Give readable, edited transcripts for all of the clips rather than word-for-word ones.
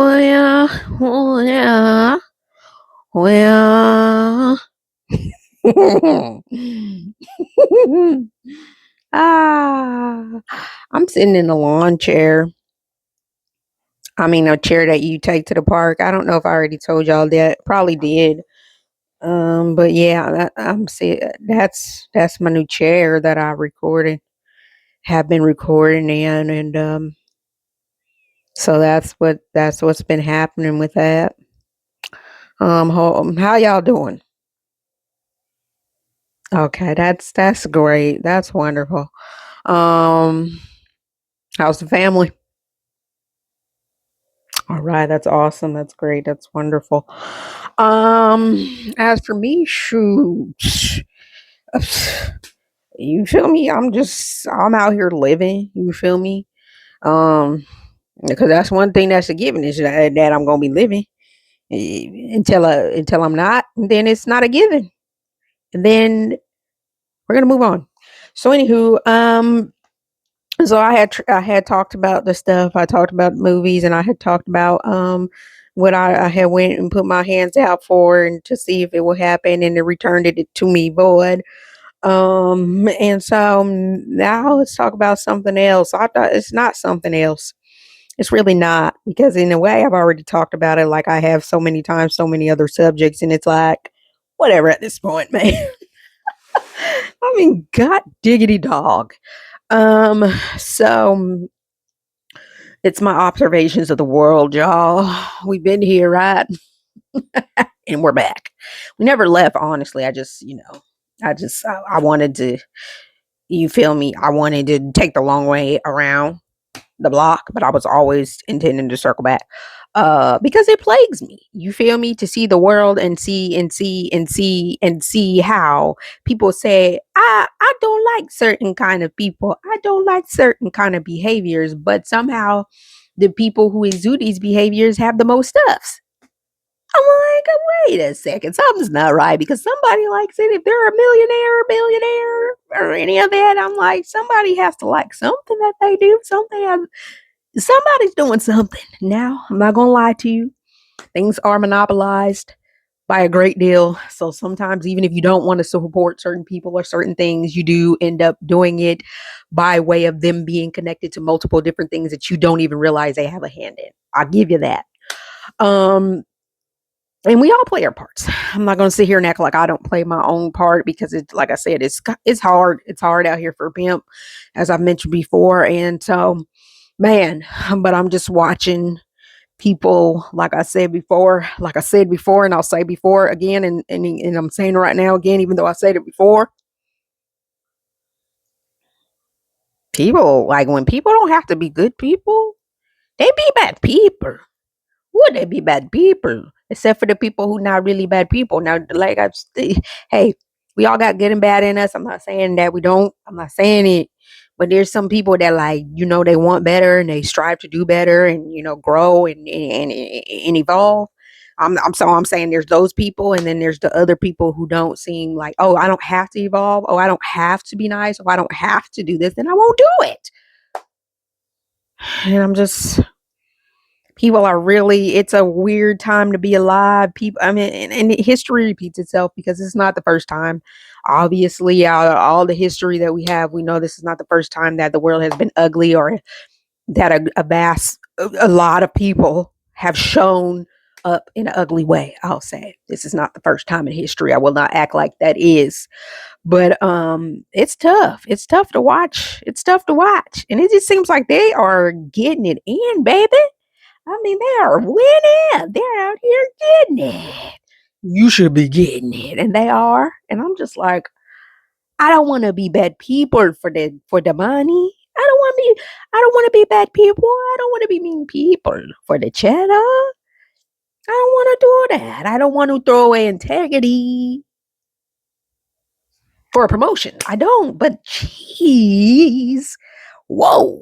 Oh yeah, oh yeah, well. ah, I'm sitting in a lawn chair. I mean, a chair that you take to the park. I don't know if I already told y'all that. Probably did. But yeah, I'm see that's my new chair that I recorded, have been recording in, and so that's what's been happening with that. How y'all doing? Okay, that's great. That's wonderful. Um, how's the family? All right, that's awesome. That's great. That's wonderful. As for me, shoot, you feel me? I'm out here living. You feel me? Um, because that's one thing that's a given is that I'm gonna be living until I'm not. Then it's not a given, and then we're gonna move on. So, anywho, so I had talked about the stuff. I talked about movies, and I had talked about what I had went and put my hands out for, and to see if it would happen, and it returned it to me void. And so now let's talk about something else. I thought it's not something else. It's really not, because in a way I've already talked about it like I have so many times, so many other subjects, and it's like whatever at this point, man. I mean, god diggity dog. So it's my observations of the world, y'all. We've been here, right? And we're back. We never left, honestly. I wanted to, you feel me? I wanted to take the long way around the block, but I was always intending to circle back. Because it plagues me. You feel me? To see the world and see how people say, I don't like certain kind of people. I don't like certain kind of behaviors, but somehow the people who exude these behaviors have the most stuffs. I'm like, wait a second, something's not right because somebody likes it. If they're a millionaire, or any of that, I'm like, somebody has to like something that they do. Somebody's doing something. Now, I'm not gonna lie to you. Things are monopolized by a great deal. So sometimes, even if you don't want to support certain people or certain things, you do end up doing it by way of them being connected to multiple different things that you don't even realize they have a hand in. I'll give you that. Um, and we all play our parts. I'm not going to sit here and act like I don't play my own part, because it's like I said, it's hard. It's hard out here for a pimp, as I've mentioned before. And so, man, but I'm just watching people, like I said before, and I'll say before again, and I'm saying it right now again, even though I said it before. People, like, when people don't have to be good people, they be bad people. Would they be bad people? Except for the people who not really bad people. Now, like hey, we all got good and bad in us. I'm not saying that we don't. I'm not saying it. But there's some people that, like, they want better and they strive to do better and grow and evolve. I'm saying there's those people, and then there's the other people who don't seem like, oh, I don't have to evolve. Oh, I don't have to be nice. Oh, I don't have to do this. Then I won't do it. And I'm just, people are really, it's a weird time to be alive. People, I mean, and history repeats itself, because it's not the first time. Obviously, out of all the history that we have, we know this is not the first time that the world has been ugly, or that a lot of people have shown up in an ugly way. I'll say this is not the first time in history. I will not act like that is. But it's tough. It's tough to watch. It's tough to watch. And it just seems like they are getting it in, baby. I mean, they are winning. They're out here getting it. You should be getting it. And they are. And I'm just like, I don't want to be bad people for the money. I don't want to be bad people. I don't want to be mean people for the cheddar. I don't want to do that. I don't want to throw away integrity for a promotion. I don't. But jeez. Whoa.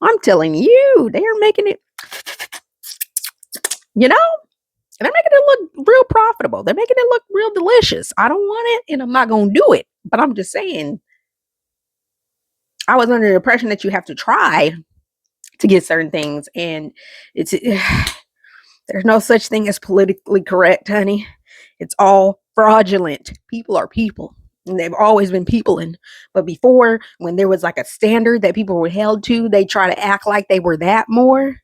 I'm telling you, they're making it, you know? And they're making it look real profitable. They're making it look real delicious. I don't want it, and I'm not going to do it. But I'm just saying, I was under the impression that you have to try to get certain things. And it's there's no such thing as politically correct, honey. It's all fraudulent. People are people. And they've always been people. But before, when there was like a standard that people were held to, they try to act like they were that more.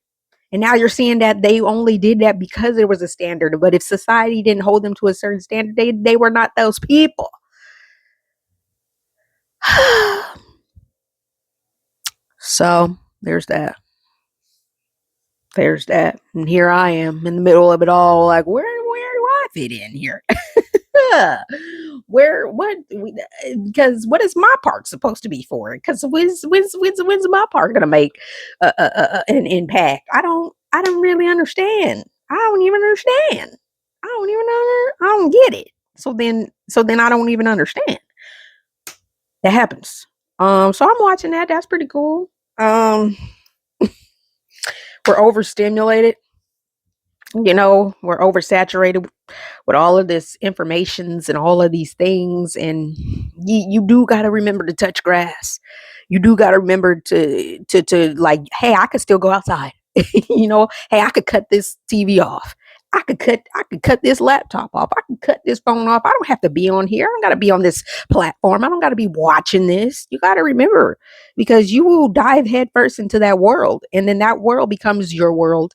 And now you're seeing that they only did that because there was a standard. But if society didn't hold them to a certain standard, they were not those people. So there's that. There's that. And here I am in the middle of it all, like, where do I fit in here? Where what because what is my part supposed to be for? Because when's my part gonna make an impact? I don't really understand. I don't even understand. I don't get it. So then I don't even understand. That happens. So I'm watching that. That's pretty cool. We're overstimulated. We're oversaturated with all of this informations and all of these things, and you do got to remember to touch grass. You do got to remember to like, hey, I could still go outside. Hey, I could cut this TV off. I could cut this laptop off. I could cut this phone off. I don't have to be on here. I don't got to be on this platform. I don't got to be watching this. You got to remember, because you will dive headfirst into that world, and then that world becomes your world,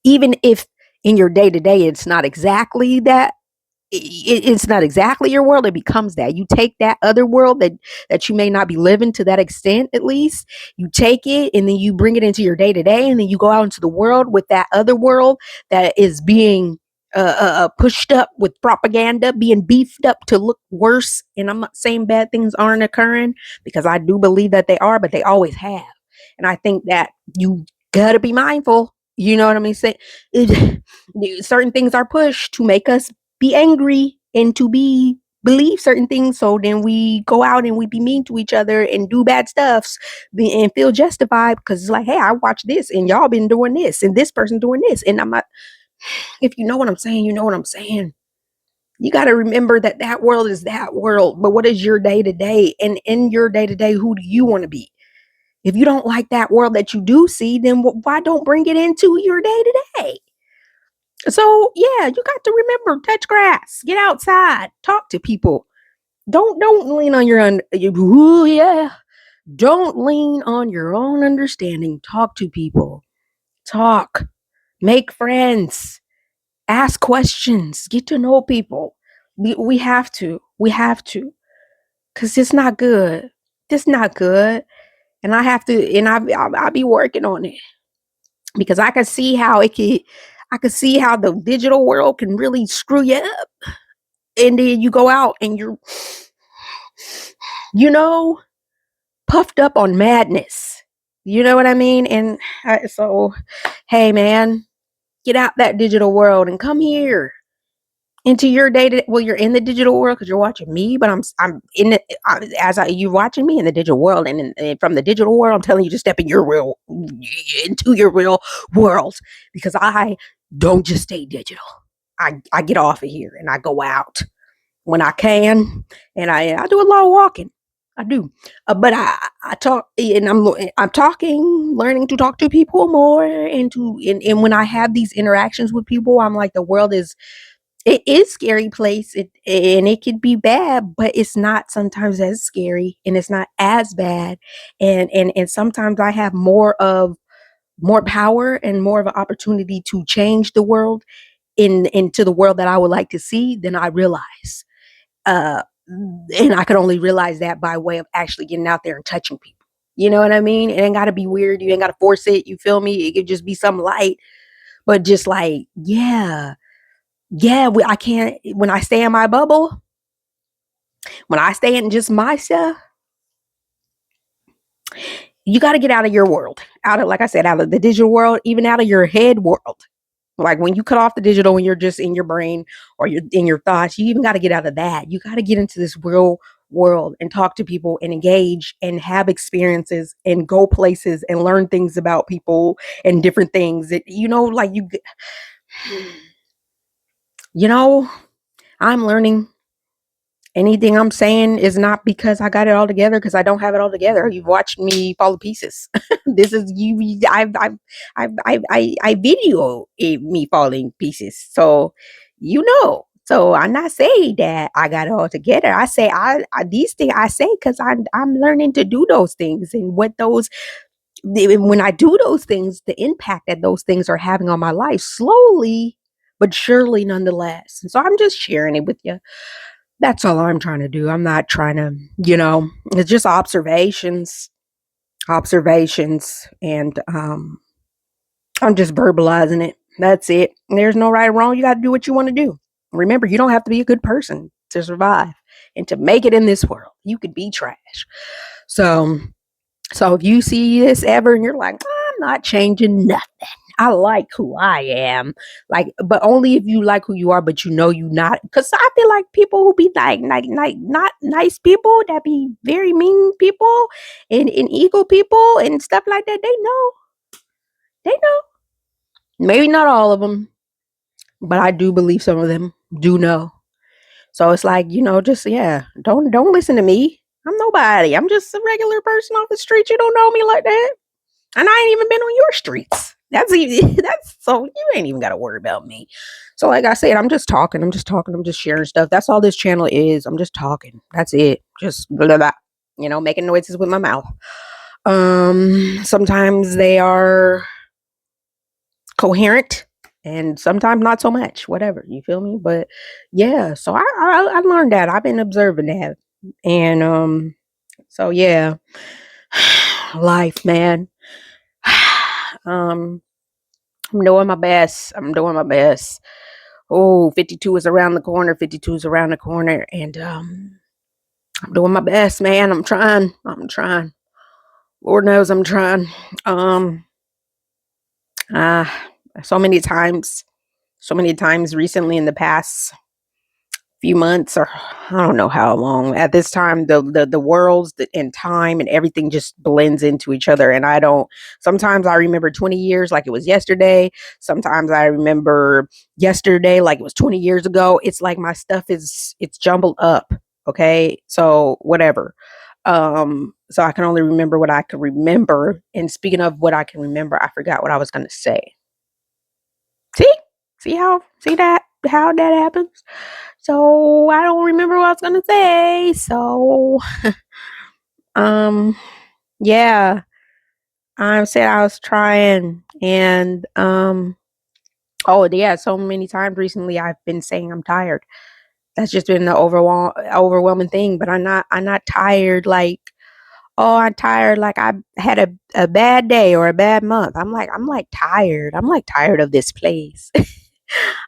even if in your day to day it's not exactly that. It's not exactly your world. It becomes that. You take that other world that you may not be living to that extent, at least you take it, and then you bring it into your day to day, and then you go out into the world with that other world that is being pushed up with propaganda, being beefed up to look worse. And I'm not saying bad things aren't occurring, because I do believe that they are, but they always have. And I think that you gotta be mindful. You know what I mean? Certain things are pushed to make us be angry and to believe certain things. So then we go out and we be mean to each other and do bad stuffs and feel justified, because it's like, hey, I watched this and y'all been doing this and this person doing this. And I'm not, if you know what I'm saying, you know what I'm saying. You got to remember that that world is that world. But what is your day to day? And in your day to day, who do you want to be? If you don't like that world that you do see, then why don't bring it into your day to day? So yeah, you got to remember, touch grass, get outside, talk to people. Don't lean on your own. Ooh, yeah. Don't lean on your own understanding. Talk to people. Talk. Make friends. Ask questions. Get to know people. We have to. We have to. Because it's not good. It's not good. And I have to, and I'll be working on it, because I can see how I can see how the digital world can really screw you up. And then you go out and you're, you know, puffed up on madness. You know what I mean? And so, hey, man, get out that digital world and come here into your day. Well, you're in the digital world because you're watching me, but I'm in it you're watching me in the digital world, and from the digital world, I'm telling you to step into your real world, because I don't just stay digital. I get off of here and I go out when I can, and I do a lot of walking. I do, but I talk, and I'm talking, learning to talk to people more, and when I have these interactions with people, I'm like, the world is, it is scary place, and it could be bad, but it's not sometimes as scary, and it's not as bad, and sometimes I have more power and more of an opportunity to change the world into the world that I would like to see than I realize. Uh, and I could only realize that by way of actually getting out there and touching people. You know what I mean? It ain't got to be weird. You ain't got to force it. You feel me? It could just be some light, but just like, yeah, yeah. I can't, when I stay in my bubble, when I stay in just myself, you got to get out of your world, out of, like I said, out of the digital world, even out of your head world. Like when you cut off the digital and you're just in your brain or you're in your thoughts, you even got to get out of that. You got to get into this real world and talk to people and engage and have experiences and go places and learn things about people and different things that, like you know, I'm learning Anything I'm saying is not because I got it all together, because I don't have it all together. You've watched me fall to pieces. This is you. I video me falling pieces, so you know. So I'm not saying that I got it all together. I say these things I say because I'm learning to do those things, and what those when I do those things, the impact that those things are having on my life, slowly but surely, nonetheless. And so I'm just sharing it with you. That's all I'm trying to do. I'm not trying to, it's just observations, and I'm just verbalizing it. That's it. There's no right or wrong. You got to do what you want to do. Remember, you don't have to be a good person to survive and to make it in this world. You could be trash. So, so if you see this ever and you're like, I'm not changing nothing. I like who I am. Like, but only if you like who you are, but you not. Because I feel like people who be like not nice people, that be very mean people and ego people and stuff like that, they know. They know. Maybe not all of them, but I do believe some of them do know. So it's like, just yeah, don't listen to me. I'm nobody. I'm just a regular person off the street. You don't know me like that. And I ain't even been on your streets. That's so you ain't even got to worry about me. So like I said, I'm just talking. I'm just talking. I'm just sharing stuff. That's all this channel is. I'm just talking. That's it. Just blah, blah, making noises with my mouth. Sometimes they are coherent and sometimes not so much. Whatever, you feel me? But yeah, so I learned that. I've been observing that, and so yeah, life, man. um I'm doing my best. I'm doing my best. Oh, 52 is around the corner. 52 is around the corner. And I'm doing my best, man. I'm trying. I'm trying. Lord knows I'm trying. Um uh so many times, recently in the past few months, or I don't know how long. At this time, the worlds and time and everything just blends into each other, and I don't. Sometimes I remember 20 years like it was yesterday. Sometimes I remember yesterday like it was 20 years ago. It's like my stuff it's jumbled up. Okay, so whatever. So I can only remember what I can remember. And speaking of what I can remember, I forgot what I was going to say. See, see that how that happens. So I don't remember what I was gonna say. So um yeah, I said I was trying, and oh yeah, so many times recently I've been saying I'm tired. That's just been the overwhelming thing. But I'm not tired like, oh, I'm tired like I had a bad day or a bad month. I'm like tired. I'm like tired of this place.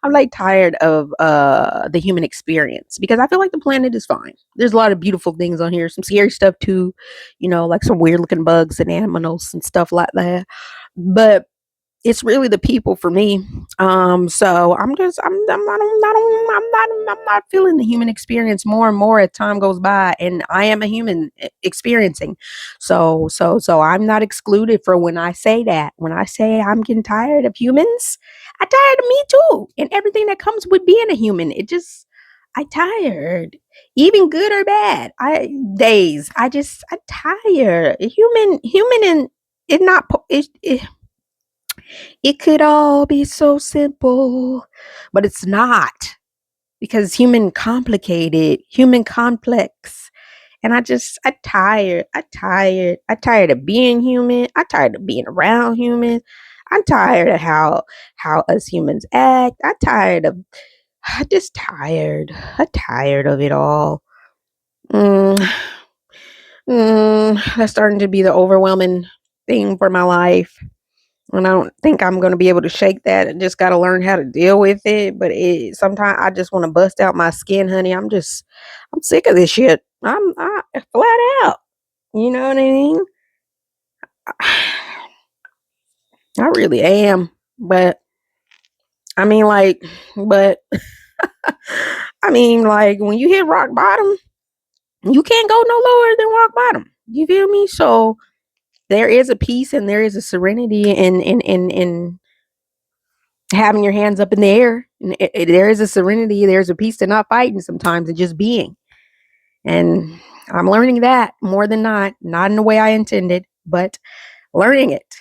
I'm like tired of the human experience, because I feel like the planet is fine. There's a lot of beautiful things on here, some scary stuff too, like some weird looking bugs and animals and stuff like that. But it's really the people for me. So I'm not feeling the human experience more and more as time goes by, and I am a human experiencing. So I'm not excluded for when I say that. When I say I'm getting tired of humans, I tired of me too, and everything that comes with being a human. I tired, even good or bad. I tired. Human and it not it could all be so simple, but it's not, because human complicated, human complex. And I tired. I tired of being human. I tired of being around humans. I'm tired of how us humans act. I just tired. I'm tired of it all. Mm, that's starting to be the overwhelming thing for my life. And I don't think I'm gonna be able to shake that. I just gotta learn how to deal with it. But sometimes I just want to bust out my skin, honey. I'm sick of this shit. I flat out. You know what I mean? I really am. But I mean, like, but I mean, like, when you hit rock bottom, you can't go no lower than rock bottom. You feel me? So there is a peace and there is a serenity in having your hands up in the air. And there is a serenity, there's a peace to not fighting sometimes and just being. And I'm learning that more than not in the way I intended, but learning it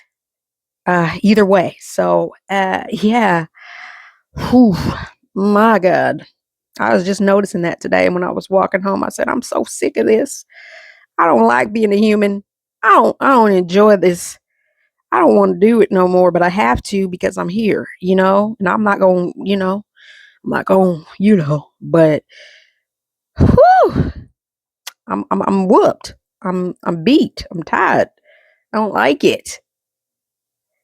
either way. So, yeah. Whew, my God. I was just noticing that today when I was walking home. I said, I'm so sick of this. I don't like being a human. I don't enjoy this. I don't want to do it no more, but I have to because I'm here, and I'm not going, I'm not going, but whew, I'm whooped. I'm beat. I'm tired. I don't like it.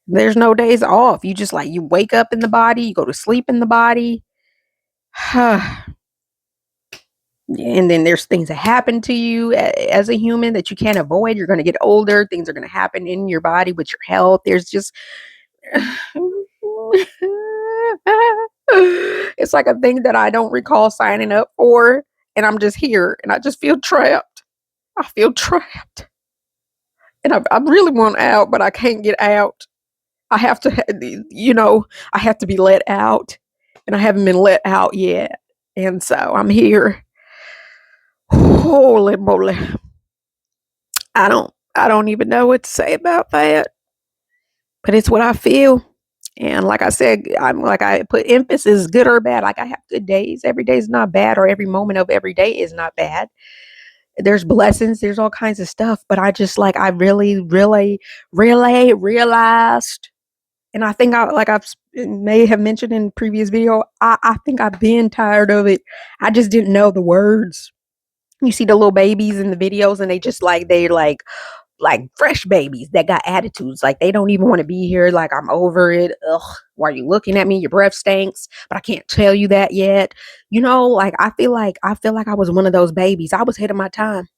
There's no days off. You just like you wake up in the body, you go to sleep in the body. And then there's things that happen to you as a human that you can't avoid. You're going to get older. Things are going to happen in your body with your health. There's just it's like a thing that I don't recall signing up for, and I'm just here, and I just feel trapped. I feel trapped, and I really want out, but I can't get out. I have to, I have to be let out, and I haven't been let out yet, and so I'm here. Holy moly! I don't even know what to say about that, but it's what I feel. And like I said, I'm like I put emphasis, good or bad. Like I have good days. Every day is not bad, or every moment of every day is not bad. There's blessings, there's all kinds of stuff. But I just like I really, really, really realized, and I think I've may have mentioned in previous video. I think I've been tired of it. I just didn't know the words. You see the little babies in the videos, and they like fresh babies that got attitudes. Like they don't even want to be here. Like I'm over it. Ugh, why are you looking at me? Your breath stinks, but I can't tell you that yet. Like I feel like I was one of those babies. I was ahead of my time.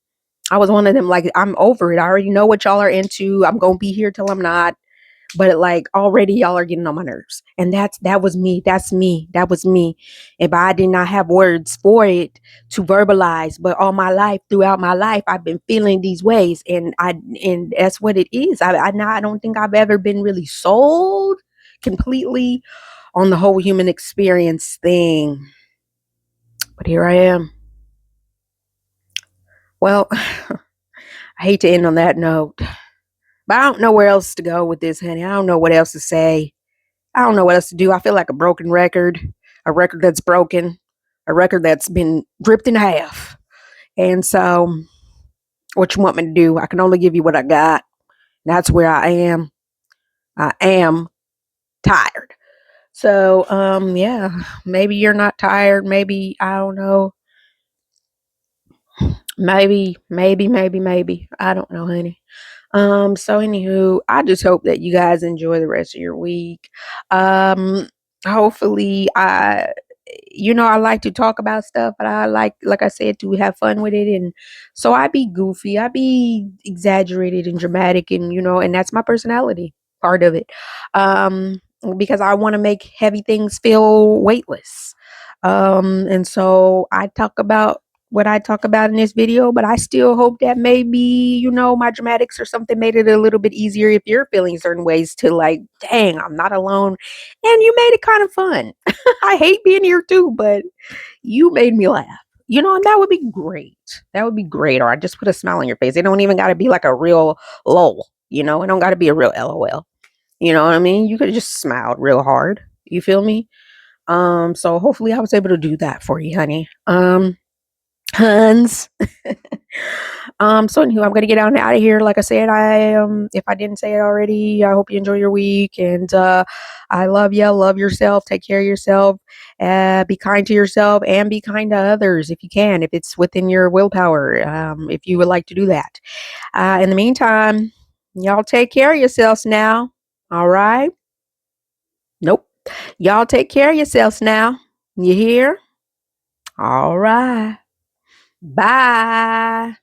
I was one of them. Like I'm over it. I already know what y'all are into. I'm gonna be here till I'm not. But like already y'all are getting on my nerves. And that was me. That's me. That was me. And but I did not have words for it to verbalize. But all my life, throughout my life, I've been feeling these ways. And that's what it is. I don't think I've ever been really sold completely on the whole human experience thing. But here I am. Well, I hate to end on that note. But I don't know where else to go with this, honey. I don't know what else to say. I don't know what else to do. I feel like a broken record, a record that's broken, a record that's been ripped in half. And so, what you want me to do? I can only give you what I got. That's where I am. I am tired. So, yeah, maybe you're not tired. Maybe, I don't know. Maybe. I don't know, honey. So anywho, I just hope that you guys enjoy the rest of your week. Um, hopefully I like to talk about stuff, but I like I said, to have fun with it. And so I be goofy, I be exaggerated and dramatic, and and that's my personality, part of it. Um, because I want to make heavy things feel weightless. And so I talk about what I talk about in this video, but I still hope that maybe, my dramatics or something made it a little bit easier if you're feeling certain ways to like, dang, I'm not alone. And you made it kind of fun. I hate being here too, but you made me laugh. And that would be great. That would be great. Or I just put a smile on your face. It don't even got to be like a real lol. It don't got to be a real LOL. You know what I mean? You could have just smiled real hard. You feel me? So hopefully I was able to do that for you, honey. Huns. So anywho, I'm gonna get out of here. Like I said, if I didn't say it already, I hope you enjoy your week, and I love you. Love yourself. Take care of yourself. Be kind to yourself and be kind to others if you can, if it's within your willpower. If you would like to do that. In the meantime, y'all take care of yourselves now. All right. Nope. Y'all take care of yourselves now. You hear? All right. Bye.